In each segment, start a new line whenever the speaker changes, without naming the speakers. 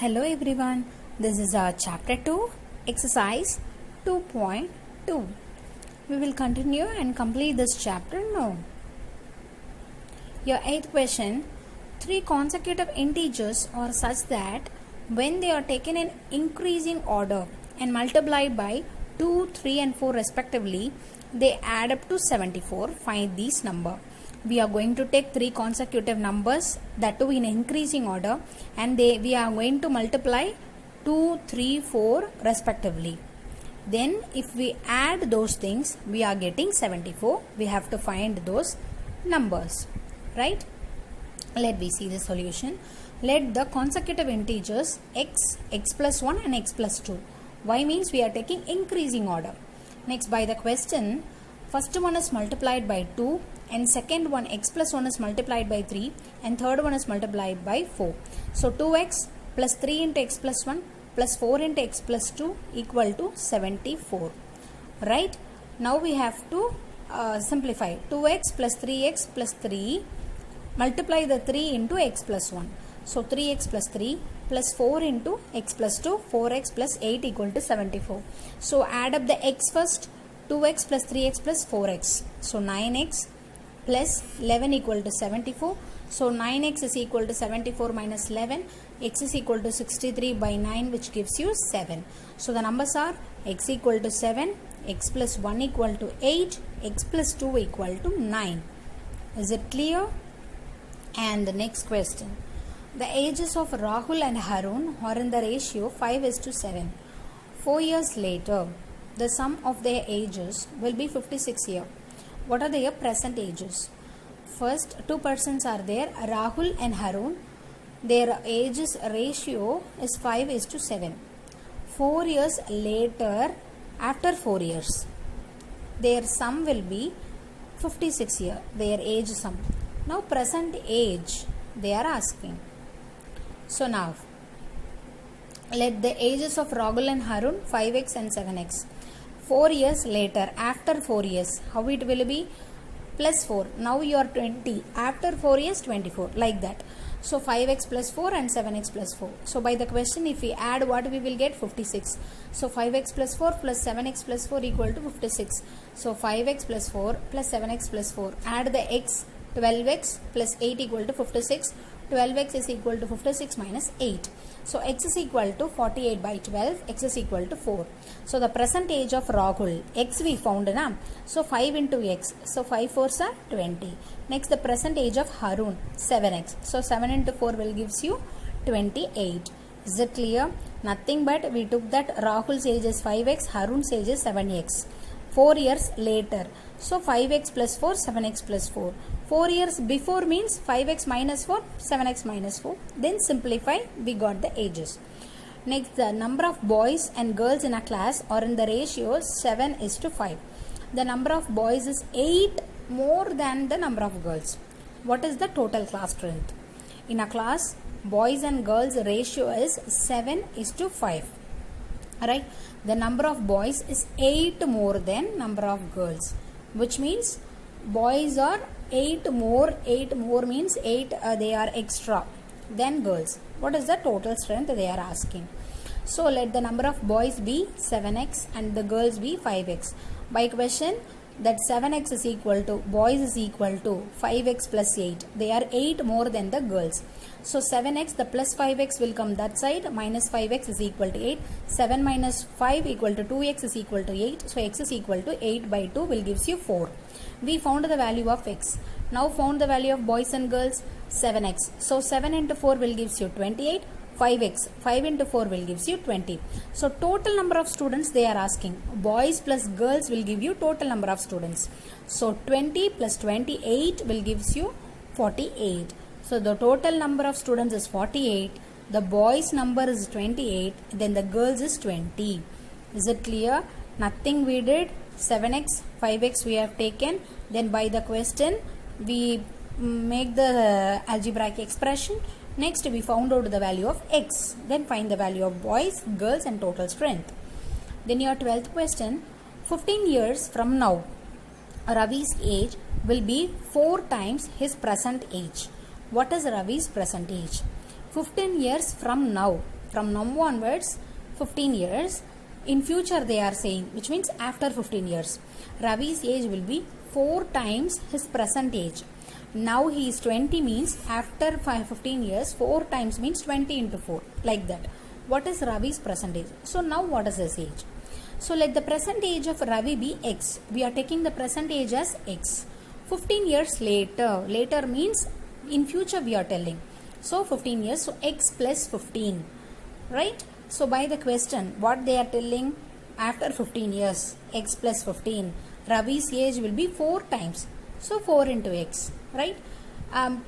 Hello everyone, this is our chapter 2, exercise 2.2. We will continue and complete this chapter now. Your 8th question, 3 consecutive integers are such that when they are taken in increasing order and multiplied by 2, 3 and 4 respectively, they add up to 74. Find these number. We are going to take 3 consecutive numbers, that too in increasing order, and we are going to multiply 2, 3, 4 respectively. Then if we add those things, we are getting 74. We have to find those numbers, right? Let me see the solution. Let the consecutive integers x, x plus 1 and x plus 2. Y means we are taking increasing order. Next, by the question, first one is multiplied by 2 and second one x plus 1 is multiplied by 3 and third one is multiplied by 4. So 2x plus 3 into x plus 1 plus 4 into x plus 2 equal to 74. Right? Now we have to simplify. 2x plus 3x plus 3, multiply the 3 into x plus 1. So 3x plus 3 plus 4 into x plus 2, 4x plus 8 equal to 74. So add up the x first. 2x plus 3x plus 4x. So 9x plus 11 equal to 74. So 9x is equal to 74 minus 11. X is equal to 63 by 9, which gives you 7. So the numbers are x equal to 7, x plus 1 equal to 8, x plus 2 equal to 9. Is it clear? And the next question. The ages of Rahul and Harun are in the ratio 5:7. 4 years later, the sum of their ages will be 56 years. What are their present ages? First, 2 persons are there, Rahul and Harun. Their ages ratio is 5:7. 4 years later, after 4 years, their sum will be 56 years, their age sum. Now, present age, they are asking. So now, let the ages of Rahul and Harun 5x and 7x. 4 years later, after 4 years, how it will be? Plus 4. Now you are 20. After 4 years, 24. Like that. So 5x plus 4 and 7x plus 4. So by the question, if we add what we will get? 56. So 5x plus 4 plus 7x plus 4 equal to 56. So 5x plus 4 plus 7x plus 4. Add the x. 12x plus 8 equal to 56. 12x is equal to 56 minus 8. So x is equal to 48 by 12. X is equal to 4. So the present age of Rahul, x we found na. So 5 into x. So 5 4s are 20. Next the present age of Harun, 7x. So 7 into 4 will gives you 28. Is it clear? Nothing but we took that Rahul's age is 5x, Harun's age is 7x. 4 years later. So 5x plus 4, 7x plus 4. 4 years before means 5x minus 4, 7x minus 4. Then simplify, we got the ages. Next, the number of boys and girls in a class are in the ratio 7:5. The number of boys is 8 more than the number of girls. What is the total class strength? In a class, boys and girls ratio is 7:5. Right? The number of boys is 8 more than number of girls, which means boys are 8 more means 8 they are extra than girls. What is the total strength they are asking? So let the number of boys be 7x and the girls be 5x. By question, that 7x is equal to, boys is equal to 5x plus 8. They are 8 more than the girls. So 7x, the plus 5x will come that side, minus 5x is equal to 8. 7 minus 5 equal to 2x is equal to 8. So x is equal to 8 by 2 will gives you 4. We found the value of x. Now found the value of boys and girls, 7x. So 7 into 4 will gives you 28. 5x. 5 into 4 will gives you 20. So total number of students they are asking. Boys plus girls will give you total number of students. So 20 plus 28 will gives you 48. So the total number of students is 48. The boys number is 28. Then the girls is 20. Is it clear? Nothing we did. 7x, 5x we have taken. Then by the question we make the algebraic expression. Next, we found out the value of x. Then find the value of boys, girls and total strength. Then your 12th question. 15 years from now, Ravi's age will be 4 times his present age. What is Ravi's present age? 15 years from now. from now onwards 15 years. In future they are saying, which means after 15 years, Ravi's age will be 4 times his present age. Now he is 20 means after 15 years 4 times means 20 into 4, like that. What is Ravi's present age? So now what is his age? So let the present age of Ravi be x. We are taking the present age as x. 15 years later. Later means in future we are telling. So 15 years. So x plus 15. Right? So by the question, what they are telling? After 15 years, x plus 15. Ravi's age will be 4 times. So 4 into x. Right?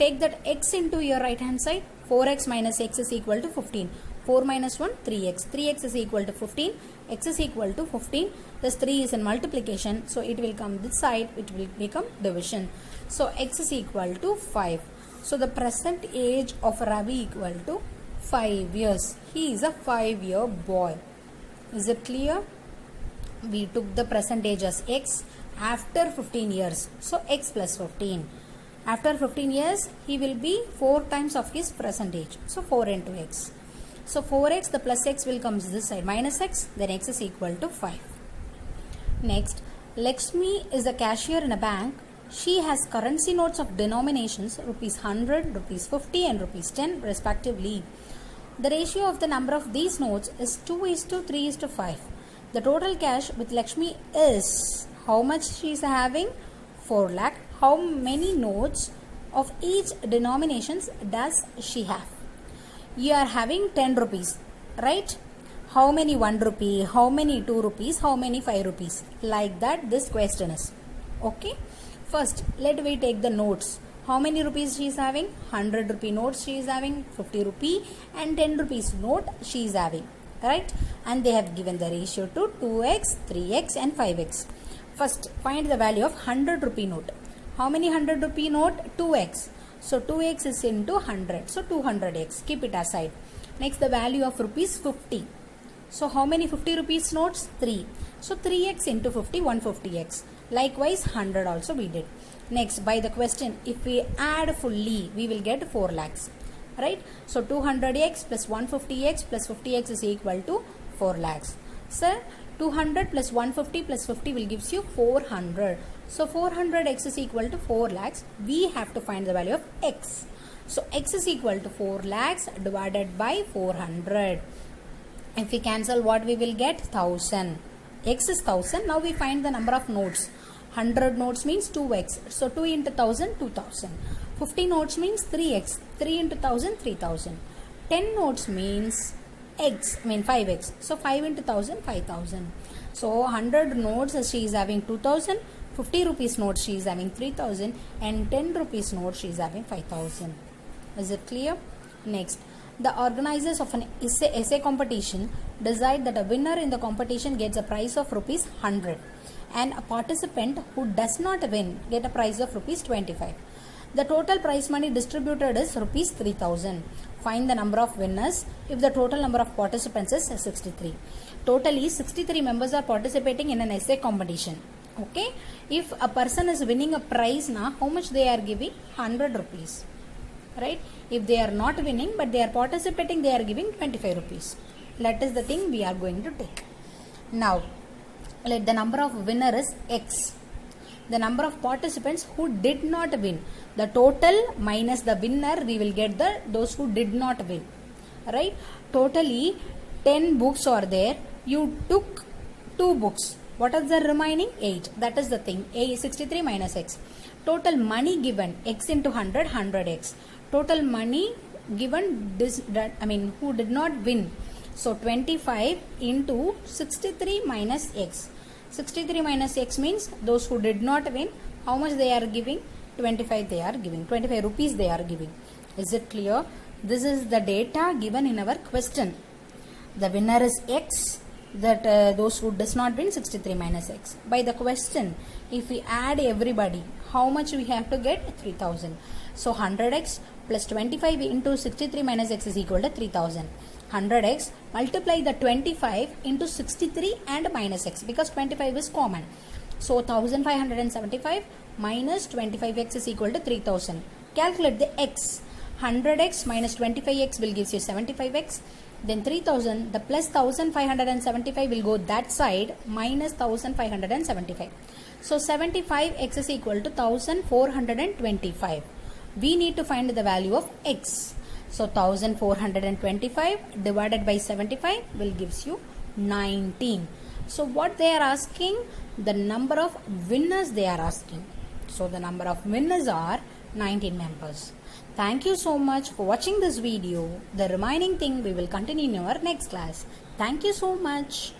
Take that x into your right hand side. 4x minus x is equal to 15. 4 minus 1, 3x. 3x is equal to 15. X is equal to 15. This 3 is in multiplication. So it will come this side. It will become division. So x is equal to 5. So the present age of Ravi equal to 5 years. He is a 5-year boy. Is it clear? We took the present age as x after 15 years. So x plus 15. After 15 years, he will be 4 times of his present age. So 4 into x. So 4x, the plus x will come this side, minus x, then x is equal to 5. Next, Lakshmi is a cashier in a bank. She has currency notes of denominations rupees 100, rupees 50 and rupees 10 respectively. The ratio of the number of these notes is 2:3:5. The total cash with Lakshmi is, how much she is having? 4 lakh. How many notes of each denominations does she have? You are having 10 rupees, right? How many 1 rupee, how many 2 rupees, how many 5 rupees? Like that this question is. Okay. First, let me take the notes. How many rupees she is having? 100 rupee notes she is having, 50 rupee and 10 rupees note she is having, right? And they have given the ratio to 2x, 3x and 5x. First, find the value of 100 rupee note. How many 100 rupee note? 2x. So 2x is into 100. So 200x. Keep it aside. Next, the value of rupees 50. So how many 50 rupees notes? 3. So 3x into 50, 150x. Likewise 100 also we did. Next, by the question, if we add fully, we will get 4 lakhs. Right? So 200x plus 150x plus 50x is equal to 4 lakhs. Sir, 200 plus 150 plus 50 will gives you 400. So 400x is equal to 4 lakhs. We have to find the value of x. So x is equal to 4 lakhs divided by 400. If we cancel, what we will get? 1000. X is 1000. Now we find the number of notes. 100 notes means 2x. So 2 into 1000, 2000. 50 notes means 3x. 3 into 1000, 3000. 10 notes means 5x. So 5 into 1000, 5000. So 100 notes she is having 2000. 50 rupees notes she is having 3000 and 10 rupees notes she is having 5000. Is it clear? Next, the organizers of an essay competition decide that a winner in the competition gets a prize of rupees 100 and a participant who does not win get a prize of rupees 25. The total prize money distributed is rupees 3000. Find the number of winners if the total number of participants is 63. Totally 63 members are participating in an essay competition. Okay, if a person is winning a prize now, how much they are giving? 100 rupees. Right? If they are not winning but they are participating, they are giving 25 rupees. That is the thing we are going to take. Now, let the number of winner is x. The number of participants who did not win. The total minus the winner, we will get those who did not win. Right? Totally 10 books are there. You took 2 books. What is the remaining? 8. That is the thing. A is 63 minus x. Total money given, x into 100, 100x. Total money given, who did not win. So 25 into 63 minus x. 63 minus x means those who did not win. How much they are giving? 25 they are giving. 25 rupees they are giving. Is it clear? This is the data given in our question. The winner is x. That those who does not win, 63 minus x. By the question, if we add everybody, how much we have to get? 3000. So 100x plus 25 into 63 minus x is equal to 3000. 100x multiply the 25 into 63 and minus x because 25 is common. So 1575 minus 25x is equal to 3000. Calculate the x. 100x minus 25x will give you 75x. then 3000, the plus 1575 will go that side, minus 1575. So 75x is equal to 1425. We need to find the value of x. So 1425 divided by 75 will gives you 19. So what they are asking? The number of winners they are asking. So the number of winners are 19 members. Thank you so much for watching this video. The remaining thing we will continue in our next class. Thank you so much.